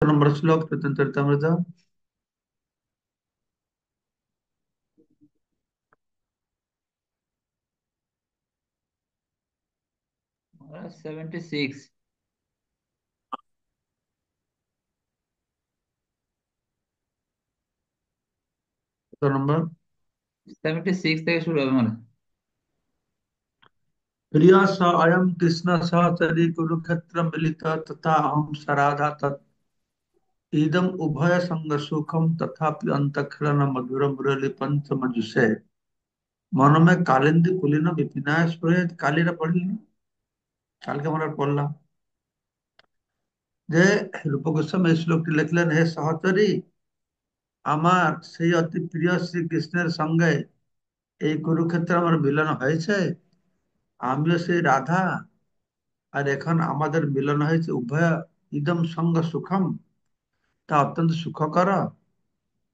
নম্বর শ্লোক চৈতন্য চরিতামৃত। 76। কত নম্বর? 76 থেকে শুরু হবে মানে। প্রিয় स अयम कृष्ण सहचरी कुरुक्षेत्र मिलित तथा अहम सराधा तत् इदम उभय संग सुखम तथापि अंतःकरण मधुर मुरली पंचम जुषे मन में कालिंदी पुलिन विपिनाश हुए। কালিরা পড়লি, কালকে আমরা পড়লাম যে রূপ গোস্বামী এই শ্লোকটি লিখলেন, হে সহচরী, আমার সেই অতি প্রিয় শ্রীকৃষ্ণের সঙ্গে এই কুরুক্ষেত্রে আমার মিলন হয়েছে। আমিও সেই রাধা, আর এখন আমাদের মিলন হয়েছে। উভয় ইদম সঙ্গ সুখম, তা অত্যন্ত সুখকর।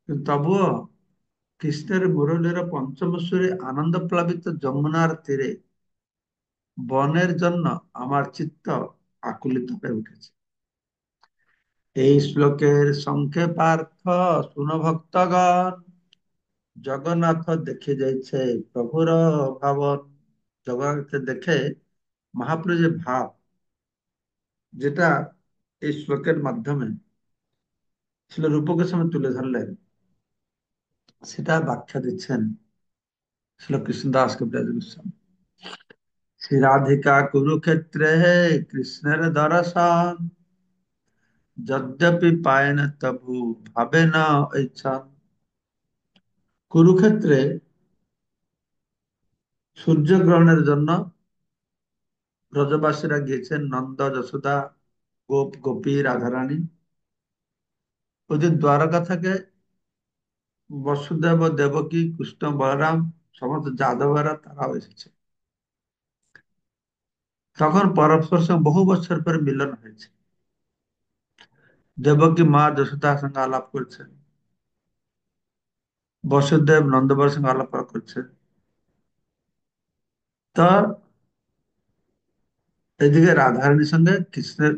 কিন্তু তবুও কৃষ্ণের মুরলীর পঞ্চম সুরে আনন্দ প্লাবিত যমুনার তীরে বনের জন্য আমার চিত্ত আকুলিত হয়ে উঠেছে। এই শ্লোকের সংক্ষেপার্থ শুনো ভক্তগণ। জগন্নাথ দেখে যাইছে প্রভুর ভাবন। জগন্নাথ দেখে মহাপ্রভু যে ভাব, যেটা এই শ্লোকের মাধ্যমে ছিল রূপ গোস্বামী তুলে ধরলেন, সেটা ব্যাখ্যা দিচ্ছেন ছিল কৃষ্ণদাস কবিরাজ গোস্বামী। শ্রী রাধিকা কুরুক্ষেত্রে হে কৃষ্ণের দর্শন, যদ্যপি পায় না তবু ভাবে না ঐচ্ছন। কুরুক্ষেত্রে সূর্যগ্রহণের জন্য ব্রজবাসীরা গিয়েছেন, নন্দ যশোদা গোপ গোপী রাধারানী। ওদের দ্বারকা থেকে বসুদেব ও দেবকী কৃষ্ণ বলরাম সমস্ত যাদবেরা তারাও এসেছে। তখন পরস্পর সঙ্গে বহু বছর পরে মিলন হয়েছে। দেবকী মা যশোদার সঙ্গে আলাপ করছেন, বসুদেব নন্দবার সঙ্গে আলাপ করছেন। তো এদিকে রাধারানীর সঙ্গে কৃষ্ণের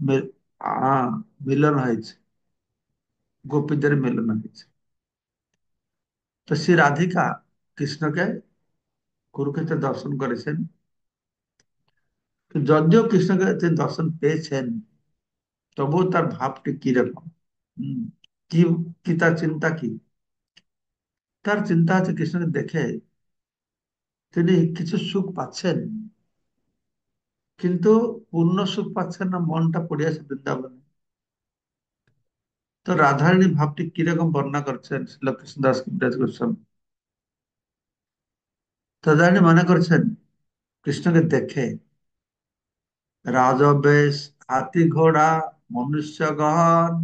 মি- মিলন হয়েছে, গোপীদের মিলন হয়েছে। তো শ্রী রাধিকা কৃষ্ণকে কুরুক্ষেত্রে দর্শন করেছেন। তো যদিও কৃষ্ণকে তিনি দর্শন পেয়েছেন, তবুও তার ভাবটি কিরকম, হম কি কি তার চিন্তা কি? তার চিন্তা হচ্ছে কৃষ্ণকে দেখে তিনি কিছু সুখ পাচ্ছেন, কিন্তু পূর্ণ সুখ পাচ্ছেন না, মনটা পড়ে আছে বৃন্দাবনে। তো রাধারানী ভাবটি কিরকম বর্ণনা করছেন শ্রীল কৃষ্ণদাস কবিরাজ গোস্বামী। রাধারানী মনে করছেন কৃষ্ণকে দেখে রাজবেশ, হাতি ঘোড়া, মনুষ্য গহন,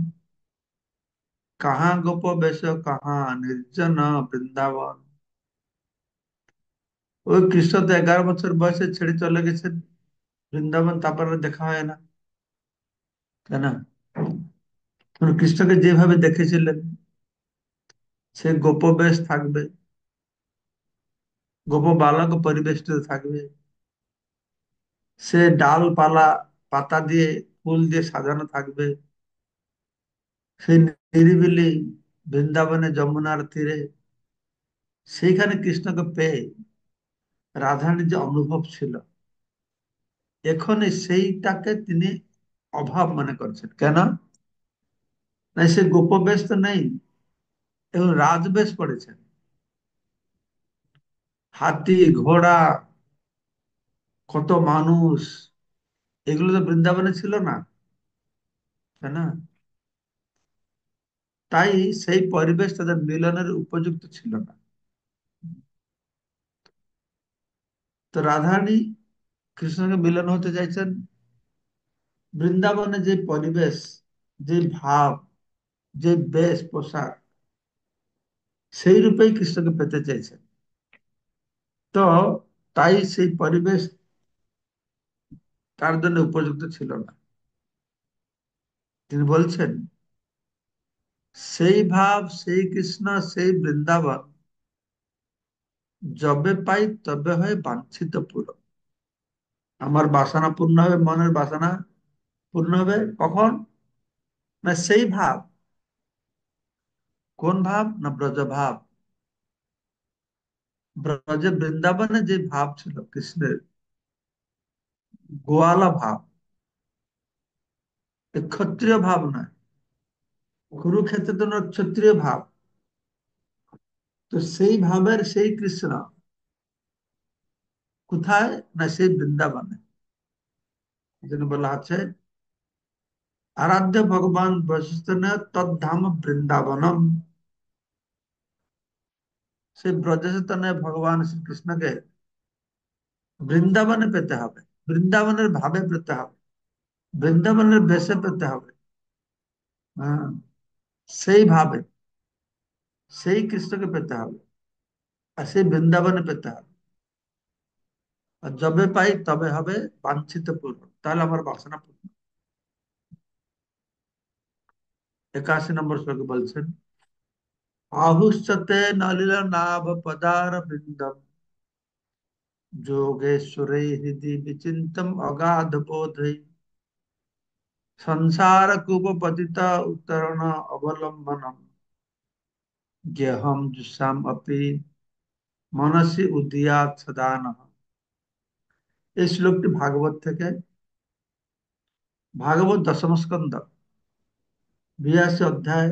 কাহা গোপ বেশ, কাহা নির্জন বৃন্দাবন। ওই কৃষ্ণ তো 11 বছর বয়সে ছেড়ে চলে গেছেন বৃন্দাবন, তারপরে দেখা হয় না, তাই না? কৃষ্ণকে যেভাবে দেখেছিলেন, সে গোপবেশ থাকবে, গোপ বালক পরিবেষ্টিত থাকবে, সে ডালপালা পাতা দিয়ে ফুল দিয়ে সাজানো থাকবে, সে নিরিবিলি বৃন্দাবনে যমুনার তীরে, সেইখানে কৃষ্ণকে পেয়ে রাধারানীর যে অনুভব ছিল, এখন সেইটাকে তিনি অভাব মনে করছেন। কেন? না, সে গোপবেশ তো নেই, এবং রাজবেশ পড়েছেন। হাতি ঘোড়া, কত মানুষ, এগুলো তো বৃন্দাবনে ছিল না, তাই না? তাই সেই পরিবেশ তাদের মিলনের উপযুক্ত ছিল না। তো রাধারানী কৃষ্ণকে মিলন হতে চাইছেন, বৃন্দাবনে যে পরিবেশ, যে ভাব, যে বেশ পোশাক, সেই রূপেই কৃষ্ণকে পেতে চাইছেন। তো তাই সেই পরিবেশ তার জন্য উপযুক্ত ছিল না। তিনি বলছেন, সেই ভাব, সেই কৃষ্ণ, সেই বৃন্দাবন যবে পাই তবে হয় বাঞ্ছিত পুরো। আমার বাসনা পূর্ণ হবে, মনের বাসনা পূর্ণ হবে কখন? না সেই ভাব। কোন ভাব? না ব্রজ ভাব। ব্রজে বৃন্দাবনে যে ভাব ছিল কৃষ্ণের, গোয়ালা ভাব, এ ক্ষত্রিয় ভাব নয়। কুরুক্ষেত্রে তো ক্ষত্রিয় ভাব। তো সেই ভাবের সেই কৃষ্ণ কোথায়? না সেই বৃন্দাবনে। এই জন্য বলা আছে আরাধ্য ভগবান বৈশিষ্ট্য তদ্ধাম বৃন্দাবনম। সেই ব্রজস্থানে ভগবান শ্রীকৃষ্ণকে বৃন্দাবনে পেতে হবে, বৃন্দাবনের ভাবে পেতে হবে, বৃন্দাবনের বেশে পেতে হবে। হ্যাঁ, সেই ভাবে সেই কৃষ্ণকে পেতে হবে, আর সেই বৃন্দাবনে পেতে হবে। আর যবে পাই তবে হবে বাঞ্ছিত পূর্ণ, তাহলে আমার বাসনা পূর্ণ। 81 নম্বর শ্লোকে বলছেন আহুষ্যতে নলিল নাভ পদার বৃন্দম যোগেশ্বরে হৃদি বিচিন্তম অগাধ বোধৈ संसार कूप पतिता उत्तरण अवलंबनम गेहम जुषाम अपि मनसि उदयात सदान। এই শ্লোকটি ভাগবত থেকে, ভাগবত দশম স্কন্ধ 82 অধ্যায়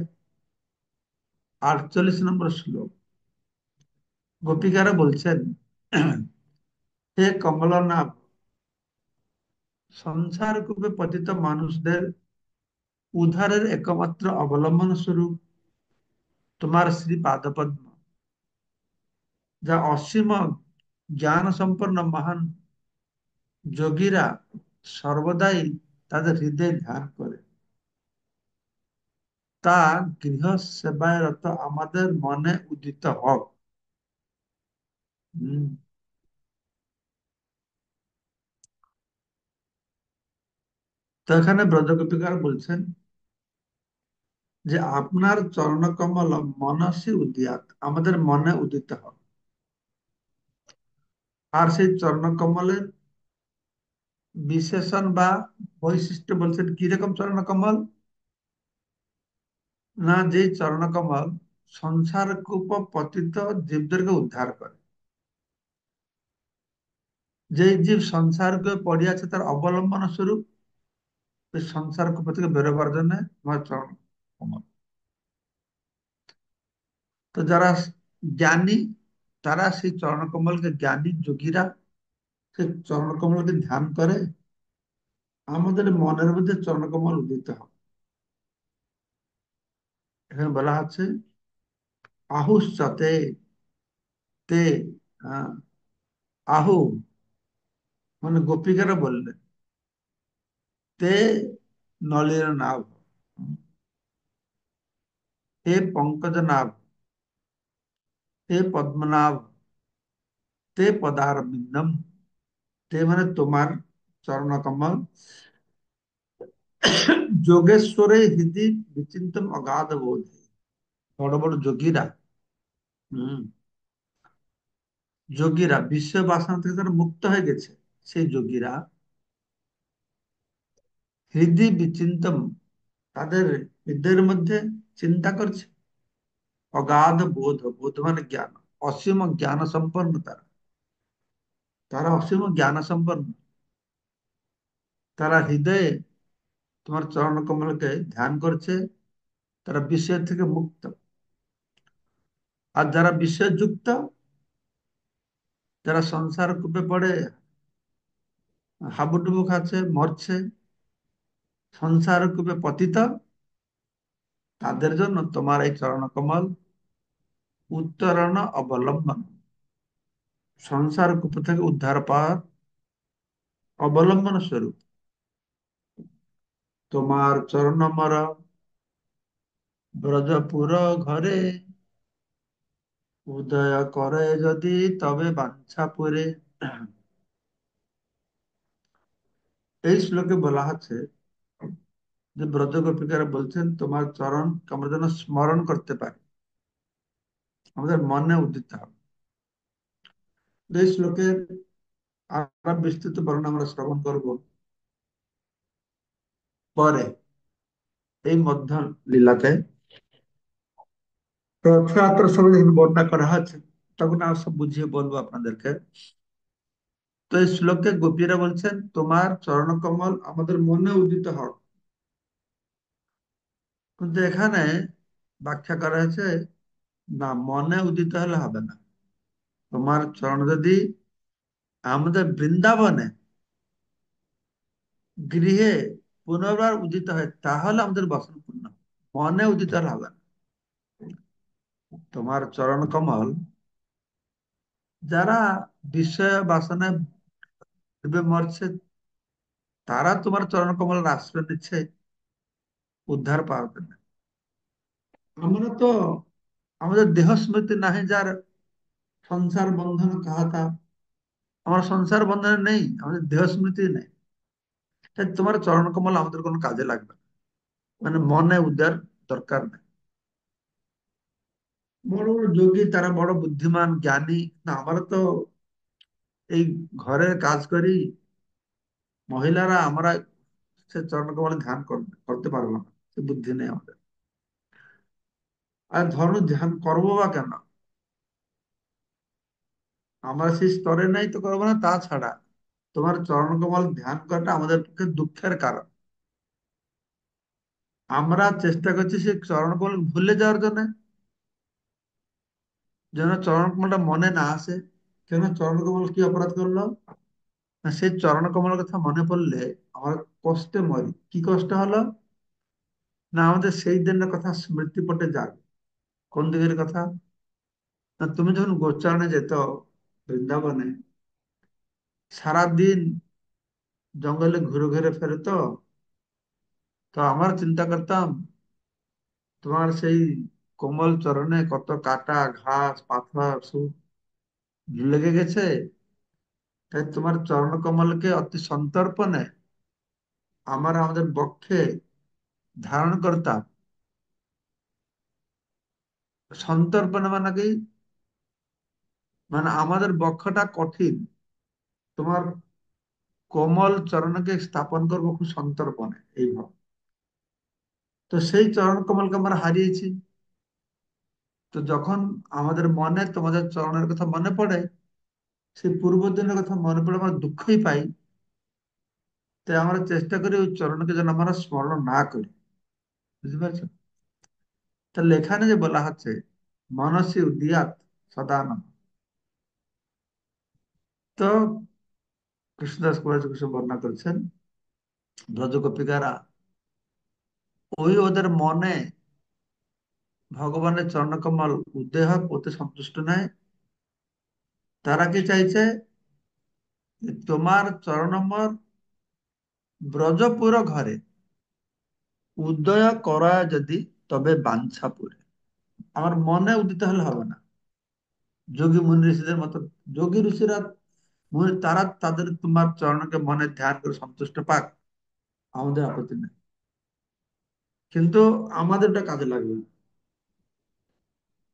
48 নম্বর শ্লোক। গোপিকারা বলছেন হে কমলনাভ, সংসার কূপে পতিত মানুষদের উদ্ধারের একমাত্র অবলম্বন স্বরূপ তোমার শ্রী পাদপদ্ম, যা অসীম জ্ঞান সম্পন্ন মহান যোগীরা সর্বদাই তাদের হৃদয়ে ধ্যান করে, তা গৃহ সেবায় রত আমাদের মনে উদিত হোক। হম। তো এখানে ব্রজগোপিকার বলছেন যে আপনার চরণকমল মনসি উদিয়াত, আমাদের মনে উদিত হোক। আর সেই চরণকমলের বিশেষণ বা বৈশিষ্ট্য বলছেন কিরকম চরণকমল? না, যে চরণকমল সংসার কূপ পতিত জীবদেরকে উদ্ধার করে। যে জীব সংসারকে পড়িয়াছে তার অবলম্বন স্বরূপ এই সংসার কূপ থেকে বেরোবার জন্য আমার চরণ কমল। তো যারা জ্ঞানী তারা সেই চরণ কমলকে, জ্ঞানী যোগীরা সেই চরণ কমলকে ধ্যান করে, আমাদের মনের মধ্যে চরণ কমল উদিত হবে। এখানে বলা আছে আহুশ্চতে, তে, আহ, আহু মানে গোপিকারা বললেন, তে নলির নাভ, হে পঙ্কজ নাভ, হে পদ্মনাভ, তে পদার বিন্দম। তে মানে তোমার চরণ কমল যোগেশ্বরে হৃদি বিচিন্তম অগাধ বোধ। বড় বড় যোগীরা, হম, যোগীরা বিশ্ব বাসনা থেকে তারা মুক্ত হয়ে গেছে, সেই যোগীরা হৃদি বিচিন্তম, তাদের হৃদয়ের মধ্যে চিন্তা করছে অগাধ বোধ, বোধ মানে জ্ঞান, অসীম জ্ঞান সম্পন্ন তারা, তারা অসীম জ্ঞান সম্পন্ন। তারা হৃদয়ে তোমার চরণ কমলকে ধ্যান করছে, তারা বিষয়ের থেকে মুক্ত। আর যারা বিষয়যুক্ত, যারা সংসার কূপে পড়ে হাবুডুবু খাচ্ছে, মরছে, সংসার কূপে পতিত, তাদের জন্য তোমার এই চরণ কমল উত্তরণ অবলম্বন, সংসার কূপ থেকে উদ্ধার পাওয়ার অবলম্বন স্বরূপ। তোমার চরণমর ব্রজপুর ঘরে উদয় করে যদি তবে বাঞ্ছা পুরে। এই শ্লোকে বলা আছে যে ব্রজ গোপিকারা বলছেন তোমার চরণ আমরা যেন স্মরণ করতে পারি, আমাদের মনে উদিত হবে। এই শ্লোকের আরো বিস্তৃত বর্ণনা আমরা শ্রবণ করব পরে। এই মধ্য লীলাতে রথযাত্রার সময় যখন বর্ণনা করা হচ্ছে, তখন আর সব বুঝিয়ে বলবো আপনাদেরকে। তো এই শ্লোকে গোপীরা বলছেন, তোমার চরণকমল আমাদের মনে উদিত হোক। কিন্তু এখানে ব্যাখ্যা করা হয়েছে, না, মনে উদিত হলে হবে না। তোমার চরণ যদি আমাদের বৃন্দাবনে গৃহে পুনর্বার উদিত হয়, তাহলে আমাদের বাসন পূর্ণ। মনে উদিত হলে হবে না। তোমার চরণ কমল, যারা বিষয় বাসনায় ডুবে মরছে, তারা তোমার চরণ কমলের আশ্রয় নিচ্ছে, উদ্ধার পাবে না। আমরা তো, আমাদের দেহ স্মৃতি নাহি যার, সংসার বন্ধন কাহাতা। আমার সংসার বন্ধনে নেই, আমাদের দেহ স্মৃতি নেই। তাই তোমার চরণ কমল আমাদের কোনো কাজে লাগবে না। মানে মনে উদ্ধার দরকার নেই। বড় বড় যোগী, তারা বড় বুদ্ধিমান জ্ঞানী, না আমরা তো এই ঘরের কাজ করি, মহিলারা আমরা সে চরণ কমলে ধ্যান করতে পারবো না, সে বুদ্ধি নেই আমাদের। আর ধর্ম ধ্যান করবো বা কেন, আমরা সেই স্তরে নাই তো করবো না। তাছাড়া তোমার চরণ কমল ধ্যান করাটা আমাদের পক্ষে দুঃখের কারণ। আমরা চেষ্টা করছি সেই চরণ কমল ভুলে যাওয়ার জন্য, যেন চরণ কমলটা মনে না আসে। কেন, চরণ কমল কি অপরাধ করলো? না, সেই চরণ কমলের কথা মনে পড়লে আমার কষ্টে মরি। কি কষ্ট হলো? না, আমাদের সেই দিনের কথা স্মৃতিপটে যাবে। কোন দিকের কথা? না, তুমি যখন গোচারণে যেত বৃন্দাবনে, সারাদিন জঙ্গলে ঘুরে ঘুরে ফেরতো। তো আমার চিন্তা করতাম, তোমার সেই কোমল চরণে কত কাটা ঘাস পাথর সব লেগে গেছে। তাই তোমার চরণ কমলকে অতি সন্তর্পণে আমাদের বক্ষে ধারণ করতাম। সন্তর্পণে মানে কি? মানে আমাদের বক্ষটা কঠিন, তোমার কোমল চরণকে স্থাপন করবো খুব সন্তর্পণে, এইভাবে। তো সেই চরণ কমলকে আমরা হারিয়েছি। তো যখন আমাদের মনে তোমাদের চরণের কথা মনে পড়ে, সেই পূর্ব দিনের কথা মনে পড়ে আমরা দুঃখই পাই। তাই আমরা চেষ্টা করি ওই চরণকে যেন আমরা স্মরণ না করি। বুঝতে পারছো? তাহলে এখানে যে বলা হচ্ছে, মানসী উদিয়াত সদানন্দ। তো কৃষ্ণদাস কবিরাজ গোস্বামী বর্ণনা করেছেন, ব্রজ গোপিকারা ওই ওদের মনে ভগবানের চরণকমল উদয় হোক, ওতে সন্তুষ্ট নয়। তারা কি চাইছে? যে তোমার চরণমর ব্রজপুর ঘরে উদয় করা যদি, তবে বাঞ্ছা পুরে। আমার মনে উদিত হলে হবে না। যোগী মুনি ঋষিদের মতো, যোগী ঋষিরা তারা তাদের তোমার চরণকে মনে ধ্যান করে সন্তুষ্ট পাক, আমাদের আপত্তি নেই। কিন্তু আমাদের এটা কাজে লাগবে না।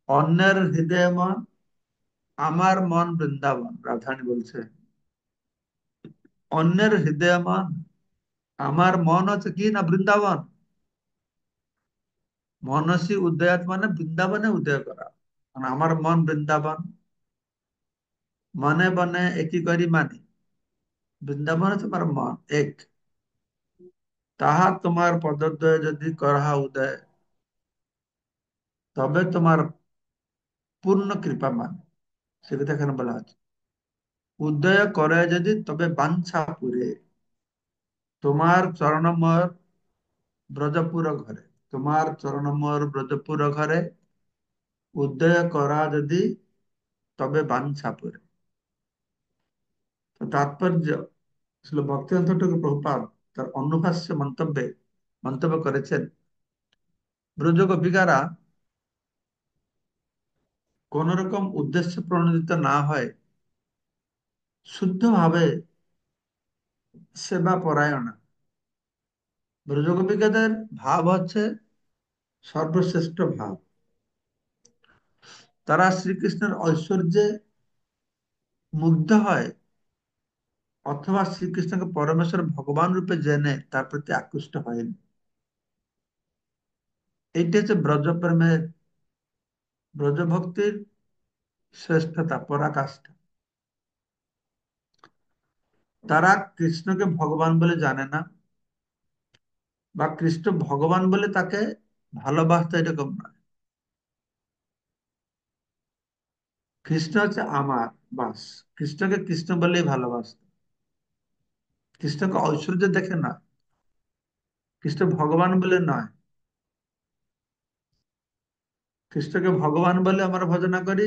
অন্যের হৃদয় মন, আমার মন বৃন্দাবন, রাধারানী বলছে। অন্যের হৃদয় মন, আমার মন হচ্ছে কি না বৃন্দাবন। মনসী উদয়াত মানে বৃন্দাবনে উদয় করা। মানে আমার মন বৃন্দাবন, মনে বনে একই করি মানে বৃন্দাবনে তোমার মন এক। তাহা তোমার পদদ্বয়ে যদি করা উদয়, তবে তোমার পূর্ণ কৃপা মানে। সে কথা এখানে বলা হচ্ছে, উদয় করে যদি তবে বাঞ্ছা পুরে। তোমার চরণময় ব্রজপুর ঘরে, তোমার চরণময় ব্রজপুর ঘরে উদয় করা যদি, তবে বাঞ্ছা পুরে। তো তাৎপর্য, আসলে ভক্তিবেদান্ত ঠাকুর প্রভুপাদ তার অনুভাষ্য মন্তব্যে মন্তব্য করেছেন, ব্রজ গোপিকারা কোন রকম উদ্দেশ্য প্রণোদিত না হয় শুদ্ধভাবে সেবা পরায়ণা। ব্রজ গোপিকাদের ভাব হচ্ছে সর্বশ্রেষ্ঠ ভাব। তারা শ্রীকৃষ্ণের ঐশ্বর্যে মুগ্ধ হয়, অথবা শ্রীকৃষ্ণকে পরমেশ্বর ভগবান রূপে জেনে তার প্রতি আকৃষ্ট হয়নি। এইটা হচ্ছে ব্রজ প্রেমের, ব্রজ ভক্তির শ্রেষ্ঠতা, পরাকাষ্ঠা। তারা কৃষ্ণকে ভগবান বলে জানে না, বা কৃষ্ণ ভগবান বলে তাকে ভালোবাসতে, এরকম না। কৃষ্ণ হচ্ছে আমার, বাস। কৃষ্ণকে কৃষ্ণ বলেই ভালোবাসত। কৃষ্ণকে ঐশ্বর্য দেখে না, কৃষ্ণ ভগবান বলে নয়। কৃষ্ণকে ভগবান বলে আমরা ভজনা করি,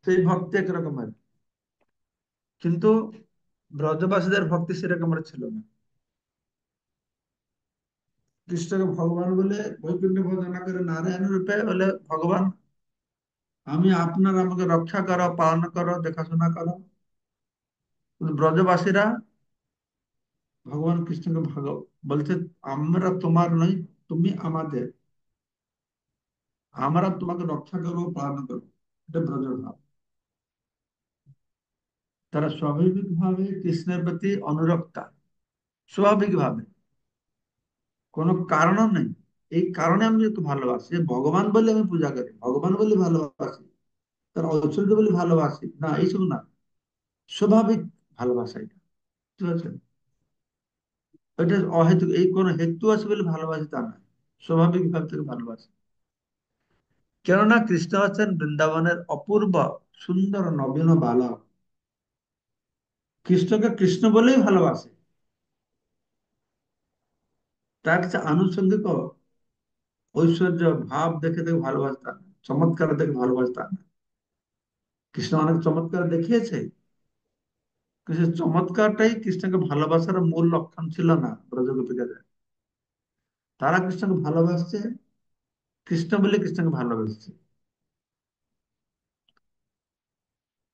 সেই ভক্তি একরকমের। কিন্তু ব্রজবাসীদের ভক্তি সেরকমের ছিল না। কৃষ্ণকে ভগবান বলে বৈকুণ্ঠে ভজনা করে নারায়ণ রূপে বলে, ভগবান আমি আপনার, আমাকে রক্ষা করো, পালন করো, দেখাশোনা করো। কিন্তু ব্রজবাসীরা ভগবান কৃষ্ণকে বলছে, আমরা তোমার নই, তুমি আমাদের, আমরা তোমাকে রক্ষা করবো, পালন করবো। এটা ব্রজভাব। তারা স্বাভাবিক ভাবে কৃষ্ণের প্রতি অনুরক্তা, স্বাভাবিক ভাবে, কোনো কারণও নেই। এই কারণে আমি একটু ভালোবাসি, ভগবান বলে আমি পূজা করি, ভগবান বলে ভালোবাসি, তার ঐশ্বর্য বলে ভালোবাসি না, এইসব না। স্বাভাবিক ভালোবাসা এটা, ঠিক আছে? এটা অহেতুক, এই কোন হেতু আছে বলে ভালোবাসি তা না, স্বাভাবিক ভাব থেকে ভালোবাসি। কেননা কৃষ্ণ হচ্ছেন বৃন্দাবনের অপূর্ব সুন্দর নবীন বালক। কৃষ্ণকে কৃষ্ণ বলেই ভালোবাসে। তার কাছে আনুষঙ্গিক ঐশ্বর্য ভাব দেখে দেখে ভালোবাসতাম, চমৎকার দেখে ভালোবাসতাম না। কৃষ্ণ অনেক চমৎকার দেখিয়েছে, কিন্তু সেই চমৎকারটাই কৃষ্ণকে ভালোবাসার মূল লক্ষণ ছিল না ব্রজগোপীদের। তারা কৃষ্ণকে ভালোবাসছে, কৃষ্ণ বলে কৃষ্ণকে ভালোবাসছে।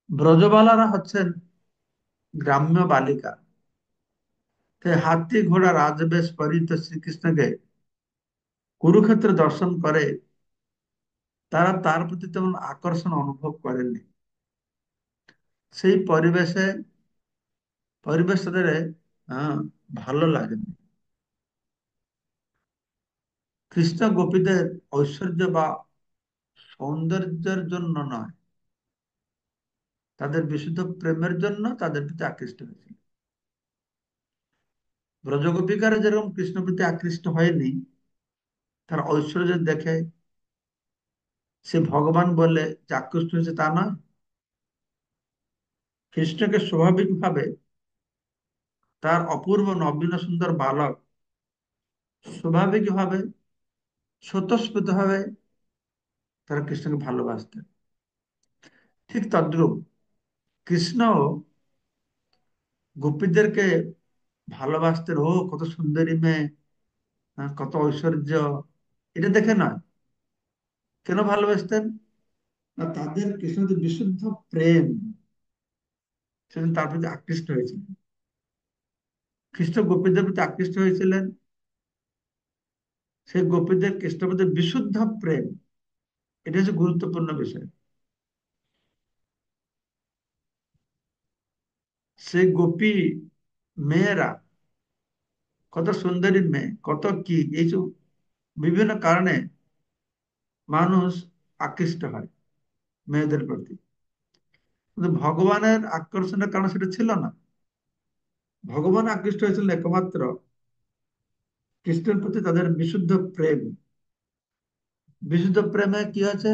ব্রজবালারা হচ্ছেন গ্রাম্য বালিকা। তাই হাতি ঘোড়া রাজবেশ পরিহিত শ্রীকৃষ্ণকে কুরুক্ষেত্রে দর্শন করে তারা তার প্রতি তেমন আকর্ষণ অনুভব করেননি। সেই পরিবেশ তাদের আহ, ভালো লাগেনি। কৃষ্ণ গোপীদের ঐশ্বর্য বা সৌন্দর্যের জন্য নয়, তাদের বিশুদ্ধ প্রেমের জন্য তাদের প্রতি আকৃষ্ট হয়েছিল। ব্রজগোপিকারা যেরকম কৃষ্ণ প্রতি আকৃষ্ট হয়নি, তার ঐশ্বর্য দেখে সে ভগবান বলে যে আকৃষ্ট হয়েছে তা নয়। কৃষ্ণকে স্বাভাবিকভাবে তার অপূর্ব নবীন সুন্দর বালক স্বাভাবিকভাবে স্বতঃস্ফূর্ত ভাবে তারা কৃষ্ণকে ভালোবাসতেন। ঠিক তদ্রূপ কৃষ্ণ গোপীদেরকে ভালোবাসতেন। ও কত সুন্দরী মেয়ে, কত ঐশ্বর্য, এটা দেখে নয়। কেন ভালোবাসতেন? না, তাদের কৃষ্ণের যে বিশুদ্ধ প্রেম, সেদিন তার প্রতি আকৃষ্ট হয়েছিলেন। খ্রিস্ট গোপীদের প্রতি আকৃষ্ট হয়েছিলেন, সেই গোপীদের কৃষ্ণের প্রতি বিশুদ্ধ প্রেম, এটা হচ্ছে গুরুত্বপূর্ণ বিষয়। সেই গোপী মেয়েরা কত সুন্দরী মেয়ে, কত কি, এইসব বিভিন্ন কারণে মানুষ আকৃষ্ট হয় মেয়েদের প্রতি। কিন্তু ভগবানের আকর্ষণের কারণ সেটা ছিল না। ভগবান আকৃষ্ট হয়েছিলেন একমাত্র কৃষ্ণের প্রতি তাদের বিশুদ্ধ প্রেম। বিশুদ্ধ প্রেমে কি আছে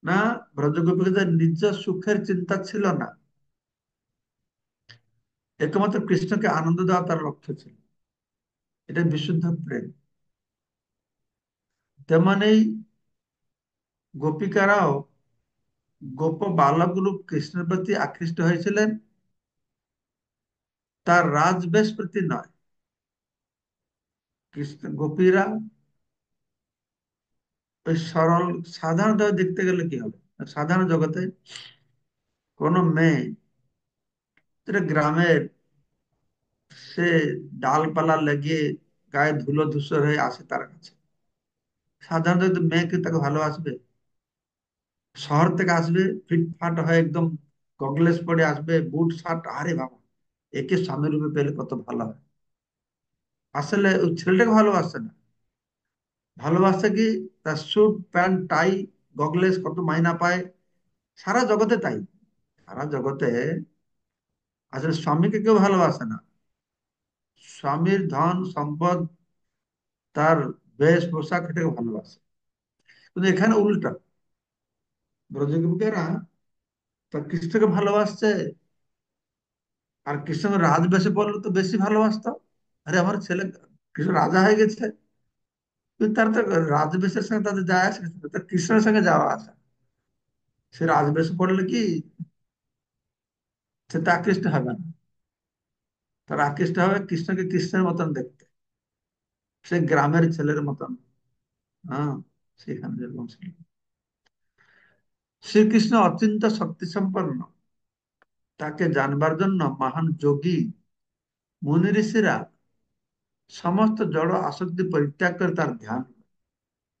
না, ব্রজগোপীদের নিজ সুখের চিন্তা ছিল না, একমাত্র কৃষ্ণকে আনন্দ দেওয়া তার লক্ষ্য ছিল। এটা বিশুদ্ধ প্রেম। তেমনি গোপিকারাও গোপ বালক রূপ কৃষ্ণের প্রতি আকৃষ্ট হয়েছিলেন, তার রাজবেশ প্রতি নয়। কৃষ্ণ গোপীরা ওই সরল সাধারণভাবে দেখতে গেলে কি হবে, সাধারণ জগতে কোন মেয়ে, যেটা গ্রামের, সে ডালপালা লেগে গায়ে ধুলো ধূসর হয়ে আসে তার কাছে, সাধারণত মেয়েকে তাকে ভালোবাসবে? শহর থেকে আসবে ফিটফাট হয়ে একদম, গগলেস পরে আসবে, বুট শার্ট, আরে বাবা একে স্বামী রূপে পেলে কত ভালো হয়। আসলে ওই ছেলেটাকে ভালোবাসছে না, ভালোবাসা কি তার স্যুট প্যান্ট টাই গগলেস কত মাইনা পায়, সারা জগতে তাই। সারা জগতে আসলে স্বামীকে কেউ ভালোবাসে না, স্বামীর ধন সম্পদ, তার বেশ পোশাক এটাকে ভালোবাসে। কিন্তু এখানে উল্টা, ব্রজগোপীরা তার কৃষ্ণকে ভালোবাসছে, আর কৃষ্ণকে রাজবেশে পড়লে তো বেশি ভালোবাসতো। আরে আমার ছেলে কৃষ্ণ রাজা হয়ে গেছে, কিন্তু তার তো রাজবেশের সঙ্গে তাদের যায় আসে কিছু না, তার কৃষ্ণের সঙ্গে যাওয়া আসা। সে রাজবেশে পড়লে কি সে তো আকৃষ্ট হবে না, তার আকৃষ্ট হবে কৃষ্ণকে কৃষ্ণের মতন দেখতে, সে গ্রামের ছেলের মতন। হ্যাঁ, সেখানে যেরকম ছিল। শ্রীকৃষ্ণ অত্যন্ত শক্তি সম্পন্ন, তাকে জানবার জন্য মহান যোগী মুনি ঋষিরা সমস্ত জড় আসক্তি পরিত্যাগ করে তার ধ্যান করে।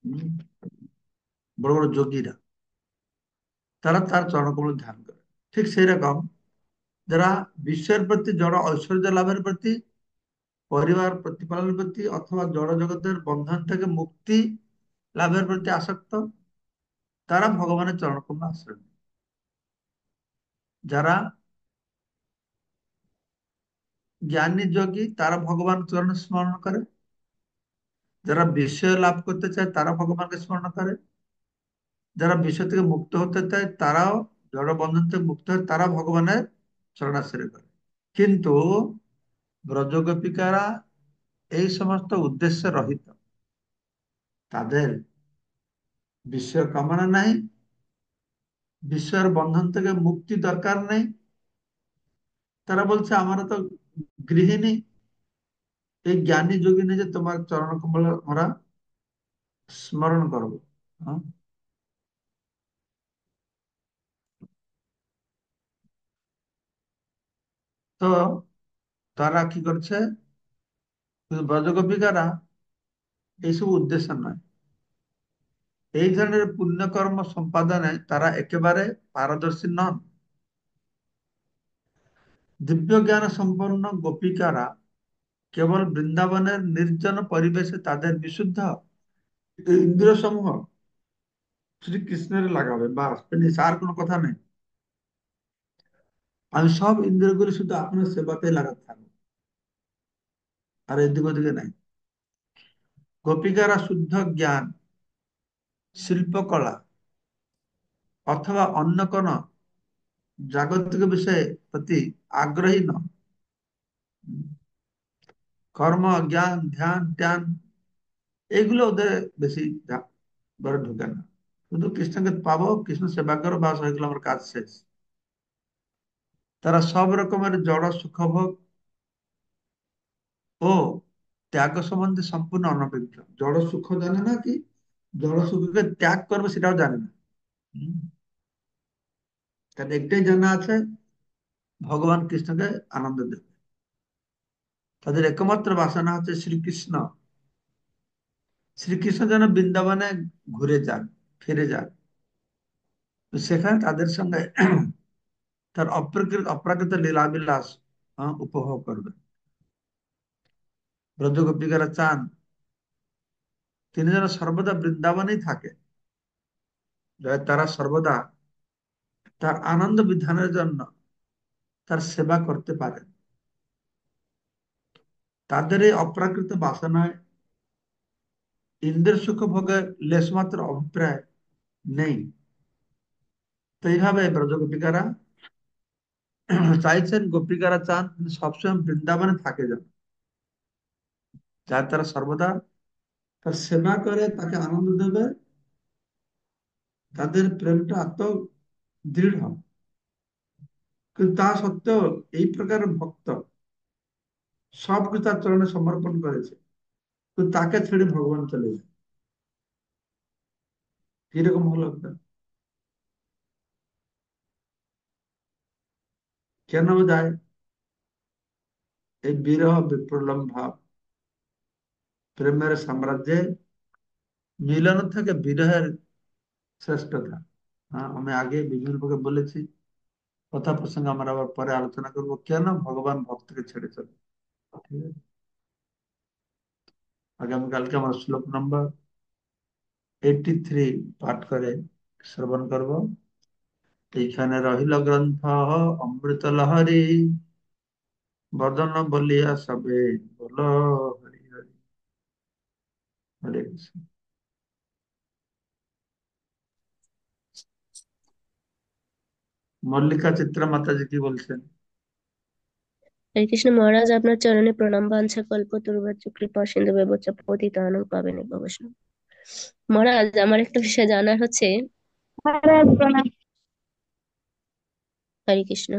হুম, বড় বড় যোগীরা তারা তার চরণকমল ধ্যান করে। ঠিক সেই রকম যারা বিশ্বের প্রতি, জড় ঐশ্বর্য লাভের প্রতি, পরিবার প্রতিপালনের প্রতি, অথবা জড় জগতের বন্ধন থেকে মুক্তি লাভের প্রতি আসক্ত, তারা ভগবানের চরণকমল আশ্রয় নেয়। যারা জ্ঞানী যোগী তারা ভগবান চরণ স্মরণ করে, যারা বিষয় লাভ করতে চায় তারা ভগবানকে স্মরণ করে, যারা বিষয় থেকে মুক্ত হতে চায় তারাও, জড় বন্ধন থেকে মুক্ত হয় তারা ভগবানের চরণাশ্রয় করে। কিন্তু ব্রজগোপিকারা এই সমস্ত উদ্দেশ্যে রহিত, তাদের বিষয় কামনা নাই, বিষয়ের বন্ধন থেকে মুক্তি দরকার নেই। তারা বলছে আমরা তো গৃহিণী, এই জ্ঞানী যোগিনী যে তোমার চরণ কমল আমরা স্মরণ করবো। হ্যাঁ? তো তারা কি করছে, কিন্তু ব্রজগোপিকারা এইসব উদ্দেশ্য নয়, এই ধরনের পুণ্যকর্ম সম্পাদনে তারা একেবারে পারদর্শী নন। দিব্য জ্ঞান সম্পন্ন গোপিকারা কেবল বৃন্দাবনের নির্জন পরিবেশে তাদের বিশুদ্ধ ইন্দ্রিয় সমূহ শ্রীকৃষ্ণের লাগাবে, বাস ফিনিশ, আর কোনো কথা নেই। আমি সব ইন্দ্রিয়গুলি শুধু আপনার সেবাতে লাগাতে থাকবো, আর এদিক ওদিকে নাই। গোপিকারা শুদ্ধ জ্ঞান, শিল্পকলা অথবা অন্য কোনো জাগতিক বিষয়ে প্রতি আগ্রহী নয়। কর্ম, জ্ঞান, ধ্যান, ধ্যান এগুলো ওদের বেশি ঘরে ঢুকে না। শুধু কৃষ্ণকে পাবো, কৃষ্ণ সেবা করো, বাস হয়ে গেলো, আমার কাজ শেষ। তারা সব রকমের জড় সুখভোগ ও ত্যাগ সম্বন্ধে সম্পূর্ণ অনভিজ্ঞ। জড় সুখ জানে না, কি জড় সুখকে ত্যাগ করবে সেটাও জানে না। হম, তাদের একটাই জানা আছে, ভগবান কৃষ্ণকে আনন্দ দেবে। তাদের একমাত্র বাসনা হচ্ছে শ্রীকৃষ্ণ, শ্রীকৃষ্ণ যেন বৃন্দাবনে ঘুরে যান, ফিরে যান, তো সেখানে তাদের সঙ্গে তার অপ্রাকৃত লীলাবিলাস উপভোগ করবে। ব্রজগোপিকারা চান তিনি যেন সর্বদা বৃন্দাবনেই থাকে, যাতে তারা সর্বদা তার আনন্দ বিধানের জন্য তার সেবা করতে পারে। তাদের এই অপ্রাকৃত বাসনায় ইন্দ্রিয় সুখ ভোগের লেশমাত্র অভিপ্রায় নেই। তো এইভাবে ব্রজগোপিকারা চাইছেন, গোপিকারা চান তিনি সবসময় বৃন্দাবনে থাকে যান, যাতে তারা সর্বদা তার সেবা করে, তাকে আনন্দ দেবে, তাদের প্রেমটা এত দৃঢ়। কিন্তু তা সত্ত্বেও এই প্রকার ভক্ত সবকিছু তার চরণে সমর্পণ করেছে, কিন্তু তাকে ছেড়ে ভগবান চলে যায়। কিরকম হলো একটা? কেন যায়? এই বিরহ বিপ্রলম ভাব, প্রেমের সাম্রাজ্যে মিলন থেকে বিরহের শ্রেষ্ঠতা। হ্যাঁ, আমি আগে বিভিন্ন ভাবে বলেছি, কথা প্রসঙ্গে আমরা আবার পরে আলোচনা করব কেন ভগবান ভক্তকে ছেড়ে চলে। ঠিক আছে, আগামীকালকে আমার শ্লোক নম্বর 83 পাঠ করে শ্রবণ করব। এইখানে রহিল গ্রন্থ অমৃত লহরী, বদন বলিয়া সবে বল হরি হরি। হরে কৃষ্ণ। মল্লিকা চিত্রা মাতাজি কি বলছেন? হরে কৃষ্ণ মহারাজ, আপনার চরণে প্রণাম। বাঞ্ছা কল্প তরুবাচ কৃপা সিন্ধু ব্যবচ্চ পতিতানং পাবনে বৈষ্ণব। মহারাজ, আমার একটা বিষয় জানার হচ্ছে। মহারাজ প্রণাম। হরে কৃষ্ণ।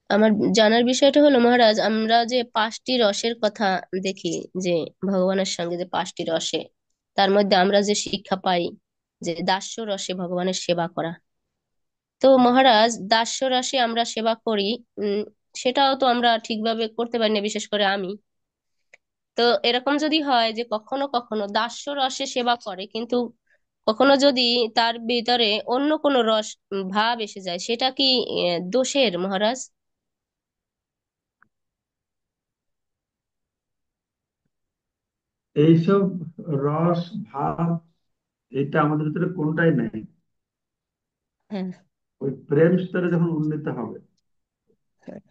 আমার জানার বিষয়টা হলো মহারাজ, আমরা যে 5টি রসের কথা দেখি, যে ভগবানের সঙ্গে যে 5টি রসে, তার মধ্যে আমরা যে শিক্ষা পাই যে দাস্য রসে ভগবানের সেবা করা। তো মহারাজ, দাস্য রসে আমরা সেবা করি, উম সেটাও তো আমরা ঠিকভাবে করতে পারি না, বিশেষ করে আমি। তো এরকম যদি হয় যে কখনো কখনো দাস্য রসে সেবা করে, কিন্তু কখনো যদি তার ভিতরে অন্য কোনো রস ভাব এসে যায়, সেটা কি দোষের মহারাজ? এইসব রস ভাব এটা আমাদের ভিতরে কোনটাই নেই। হ্যাঁ, ওই প্রেম স্তরে যখন উন্নীত হবে, হ্যাঁ,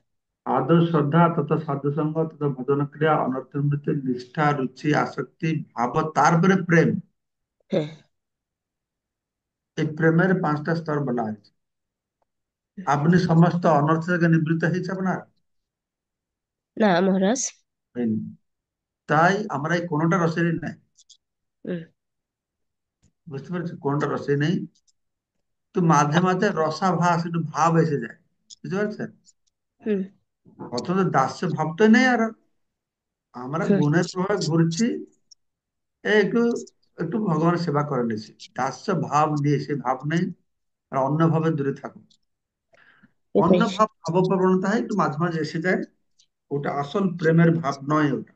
আদর শ্রদ্ধা তথা সাধুসঙ্গ তথা ভজন ক্রিয়া অনর্থমৃত্যু নিষ্ঠা রুচি আসক্তি ভাব, তারপরে প্রেম। হ্যাঁ। এই প্রেমের 5টা স্তর বলা হয়েছে। আপনি সমস্ত অনর্থ থেকে নিবৃত্ত হয়েছে আপনার? না মহারাজ। হয়নি। তাই আমরা এই কোনোটা রসেরই নাই। হুম, বুঝতে পারছি, কোনটা রসে নেই। তো মাঝে মাঝে রসাভাস একটু ভাব এসে যায়, বুঝতে পারছেন? হুম, অথচ দাস্য ভাব তো নেই। আর আমরা হুম। গুণের প্রভাবে ঘুরছি, এই একটু একটু ভগবানের সেবা করে নিয়েছি, দাস্য ভাব নিয়ে সে ভাব নেই। আর অন্য ভাবে দূরে থাকুন। অন্য এটাই। ভাব ভাবপ্রবণতা হয় একটু মাঝে মাঝে এসে যায়, ওটা আসল প্রেমের ভাব নয় ওটা।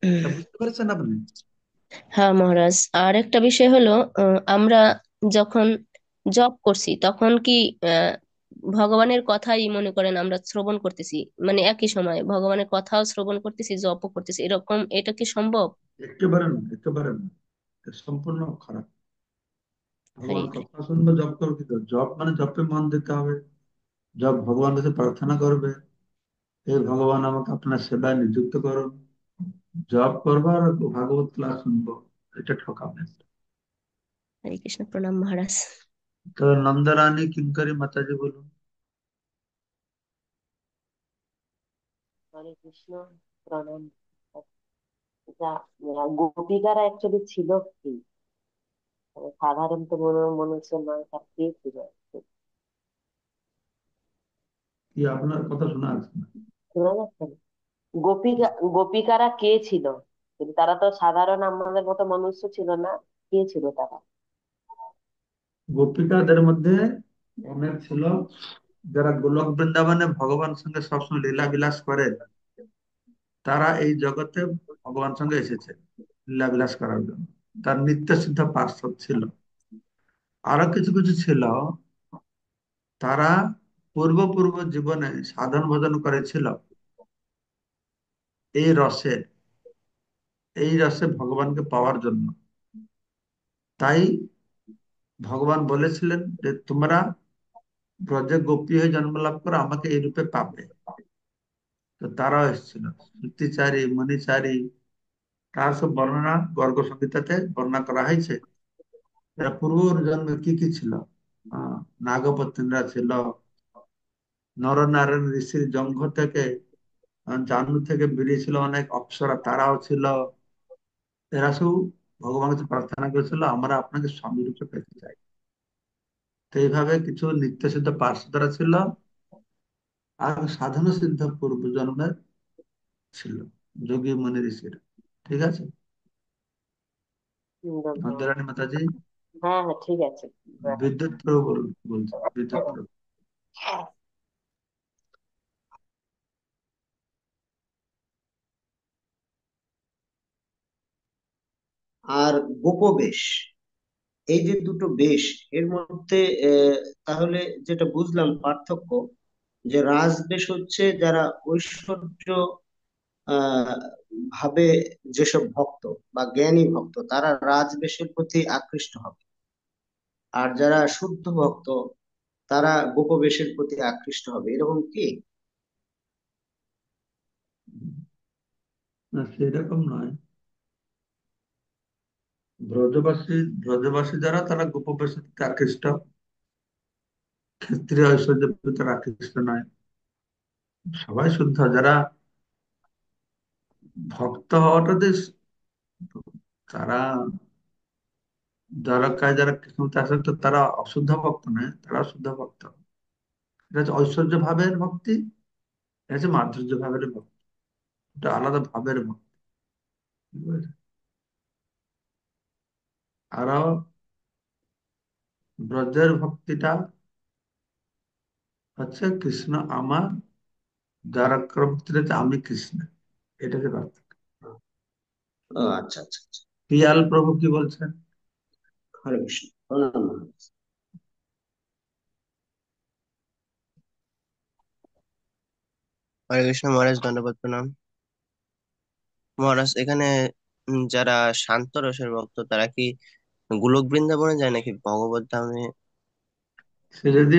হুম। এটা বুঝতে পেরেছেন আপনি? হ্যাঁ মহারাজ, আর একটা বিষয় হলো, আমরা যখন জব করছি তখন কি আহ, ভগবানের কথাই মনে করেন আমরা শ্রবণ করতেছি, মানে একই সময় ভগবানের কথাও শ্রবণ করতেছি, জপও করতেছি, এরকম এটা কি সম্ভব? একেবারে না, একেবারে না। এটা সম্পূর্ণ খারাপ। হরে ভগবান কৃষ্ণ। কথা শুনবে, জব করবে, কি করে? জব মানে জপে মন দিতে হবে। জব ভগবানের কাছে প্রার্থনা করবে, হে ভগবান আমাকে আপনার সেবায় নিযুক্ত করুন। জব করবো আর ভাগবত ক্লাস শুনবো, এটা ঠকাবে। হরে কৃষ্ণ প্রণাম মহারাজ। তো নন্দরানী কিঙ্করি মাতাজি বলুন। হরে কৃষ্ণ প্রণাম। যা গোপিকারা অ্যাকচুয়ালি ছিল কি? মানে সাধারণত মনে হচ্ছে নয়, তার কে ছিল? কি আপনার কথা শোনা যাচ্ছে না। শোনা যাচ্ছে না? গোপিকারা কে ছিল? কিন্তু তারা তো সাধারণ আমাদের মতো মনুষ্য ছিল না। কে ছিল তারা? গোপিকাদের মধ্যে অনেক ছিল যারা গোলক বৃন্দাবনে ভগবান সঙ্গে সবসময় লীলা বিলাস করে। তারা এই জগতে ভগবান সঙ্গে এসেছে লীলা বিলাস করার জন্য। তার নিত্য সিদ্ধ পার্শ্বদ ছিল। আরো কিছু কিছু ছিল, তারা পূর্ব পূর্ব জীবনে সাধন ভজন করেছিল এই রসে, এই রসে ভগবানকে পাওয়ার জন্য। তাই ভগবান বলেছিলেন যে তোমরা ব্রজে গোপী হয়ে জন্ম লাভ করো, আমাকে এই রূপে পাবে। তো তারাও এসেছিল, শ্রুতিচারী মণিচারী, তার সব বর্ণনা গর্গ সংহিতাতে বর্ণনা করা হয়েছে। এরা পূর্ব জন্মে কি কি ছিল। আহ, নাগপত্নীরা ছিল, নরনারায়ণ ঋষির জঙ্ঘ থেকে, জানু থেকে বেরিয়েছিল অনেক অপ্সরা, তারাও ছিল। এরা সব ভগবানের কাছে প্রার্থনা করেছিল আমরা আপনাকে স্বামী রূপে পেতে চাই। তো এইভাবে কিছু নিত্য সিদ্ধ পার্শ্বরা ছিল, আর সাধন সিদ্ধ পূর্ব জন্মের ছিল যোগী মুনি ঋষিরা। ঠিক আছে। ধন্যবাদ। নন্দরানী মাতাজি। হ্যাঁ হ্যাঁ, ঠিক আছে। বিদ্যুৎ প্রভু বলছে, বিদ্যুৎ প্রভু। আর গোপবেশ, এই যে দুটো বেশ, এর মধ্যে তাহলে যেটা বুঝলাম পার্থক্য, যে রাজবেশ হচ্ছে যারা ঐশ্বর্য আহ ভাবে যেসব ভক্ত বা জ্ঞানী ভক্ত তারা রাজবেশের প্রতি আকৃষ্ট হবে, আর যারা শুদ্ধ ভক্ত তারা গোপবেশের প্রতি আকৃষ্ট হবে, এরকম কি? না, সেরকম নয়। ব্রজবাসী ব্রজবাসী যারা তারা গোপবেশের প্রতি আকৃষ্ট, ক্ষেত্রীয় ঐশ্বর্যের প্রতি তারা আকৃষ্ট নয়। সবাই শুদ্ধ, যারা ভক্ত হওয়াটা যে তারা দ্বারকায় যারা কৃষ্ণতে আসেন তো তারা অশুদ্ধ ভক্ত নয়, তারা শুদ্ধ ভক্ত। এটা হচ্ছে ঐশ্বর্য ভাবের ভক্তি, এটা হচ্ছে মাধুর্য ভাবের ভক্তি। এটা আলাদা ভাবের ভক্তি, বুঝতে পেরেছো? আরো ব্রজের ভক্তিটা হচ্ছে কৃষ্ণ আমার, দ্বারকার ভক্তিটা হচ্ছে আমি কৃষ্ণ, এটাকে পার্থক্য। ও আচ্ছা আচ্ছা আচ্ছা। পিয়াল প্রভু কি বলছেন? হরে কৃষ্ণ, প্রণাম মহারাজ। হরে কৃষ্ণ মহারাজ, দণ্ডবত প্রণাম। মহারাজ, এখানে যারা শান্ত রসের ভক্ত তারা কি গোলক বৃন্দাবনে যায় নাকি ভগবত ধামে? সে যদি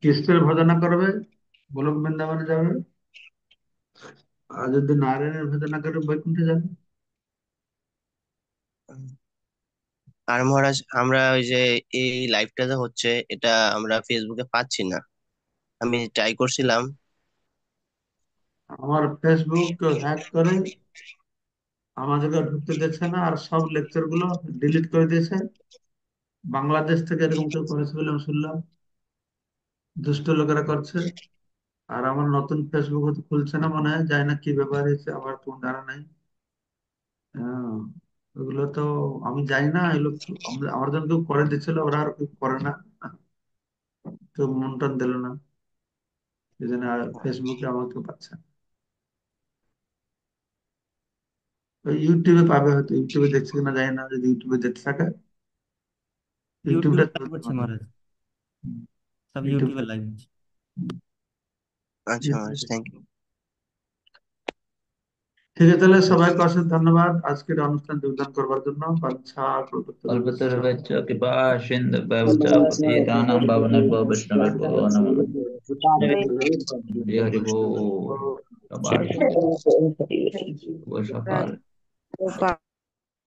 কৃষ্ণের ভজনা করবে গোলক বৃন্দাবনে যাবে, আর যদি নারায়ণের ভজনা করে বৈকুণ্ঠে যাবে। আর মহারাজ, আমরা ওই যে এই লাইভটা যে হচ্ছে এটা আমরা ফেসবুকে পাচ্ছি না। আমি ট্রাই করছিলাম। আমার ফেসবুক হ্যাক করে আমাদেরকে ঢুকতে দিচ্ছে না, আর সব লেকচার গুলো ডিলিট করে দিয়েছে। বাংলাদেশ থেকে এরকম কেউ করেছে বলে আমি শুনলাম, দুষ্ট লোকেরা করছে। আর আমার নতুন ফেসবুক হয়তো খুলছে না, মনে হয়, যায় না কি ব্যাপার হয়েছে আমার কোনো জানা নাই। হ্যাঁ, ওগুলো তো আমি জানি না, এগুলো আমার জন্য কেউ করে দিচ্ছিল, ওরা আর কেউ করে না, কেউ মন টন দিল না, এই জন্য ফেসবুকে আমাকে পাচ্ছে না। ওই ইউটিউবে পাবে হয়তো, ইউটিউবে দেখছে কিনা জানি না, যদি ইউটিউবে দেখতে থাকে ইউটিউবটা ইউটিউবে লাইভ চলতে হচ্ছে পারে। মহারাজ, সব ইউটিউবে ইউটিউবটা লাইভ হচ্ছে। আচ্ছা মহারাজ, থ্যাংক ইউ। ঠিক আছে, তাহলে সবাইকে অশেষ ধন্যবাদ আজকের অনুষ্ঠান যোগদান করবার জন্য। বাঞ্ছা কল্পতরুভ্যশ্চ কল্পতরুভ্যশ্চ কৃপা সিন্ধুভ্যশ্চ পতিতানাং পাবনেভ্যো বৈষ্ণবেভ্যো নমো নমঃ। হরি হরি বল। সবার শুভ সকাল।